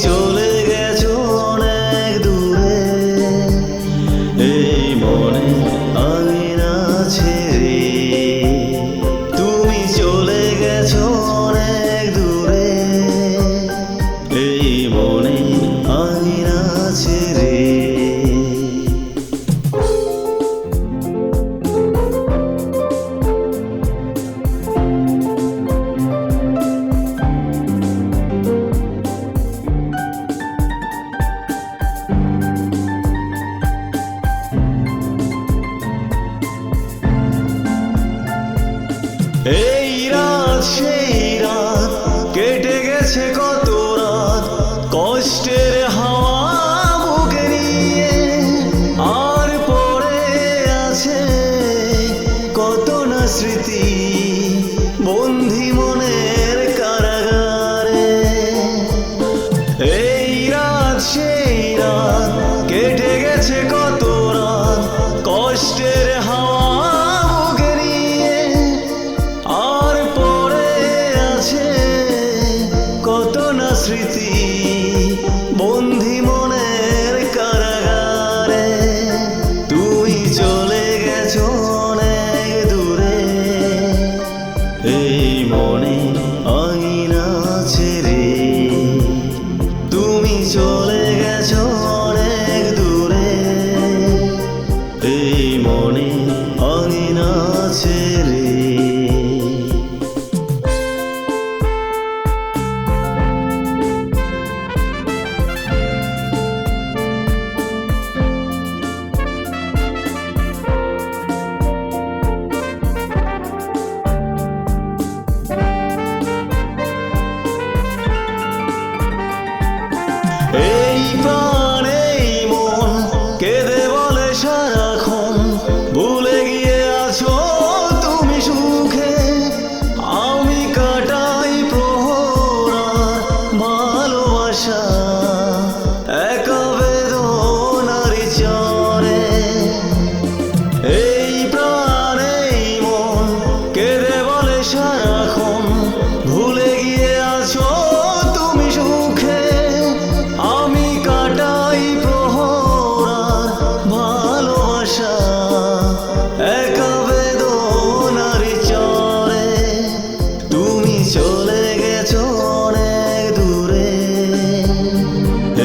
চলে গেছো অনেক দূরে, এই মনে আঙিনা ছেড়ে। তুমি চলে গেছো অনেক দূরে, এই মনে আঙিনা ছেড়ে। এই রাত সেই রাত, কেটে গেছে কত রাত কষ্টের হাওয়া বুকে নিয়ে। আর পড়ে আছে কত না স্মৃতি বন্ধি মনের কারাগারে। এই রাত সেই রাত, কেটে গেছে কত রাত কষ্টের হাওয়া বুকে নিয়ে। আর পড়ে আছে কত না স্মৃতি বন্ধি মনের কারাগারে। তুমি চলে গেছো অনেক দূরে, এই মনে আঙিনা ছেড়ে। তুমি চলে গেছো অনেক দূরে, এই মনে আঙিনা ছেড়ে। এই প্রাণ এই মন কেঁদে বলে সারাক্ষণ, ভুলে গিয়ে আছো তুমি সুখে। আমি কাটাই প্রহর আর ভালোবাসা একা বেদনারি চরে। এই প্রাণ এই মন কেঁদে বলে সারাক্ষণ, ভুলে গিয়ে আছো তুমি সুখে। আমি কাটাই প্রহর আর ভালোবাসা একা বেদনারি চরে। তুমি চলে গেছো অনেক দূরে,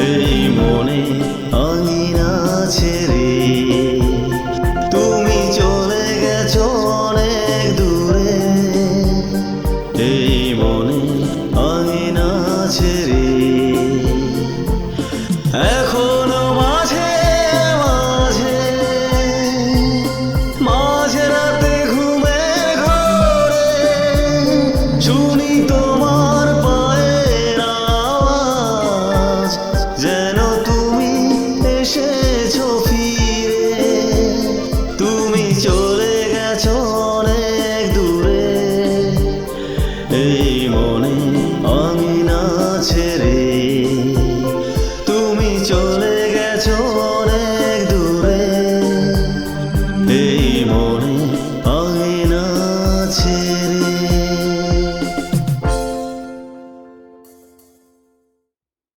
এই মনে আঙিনা ছেড়ে। তুমি চলে গেছো অনেক দূরে, এই মনে আঙিনা ছেড়ে। এখনো মাঝে মাঝে মাঝে রাতে ঘুমে ঘরে শুনি তো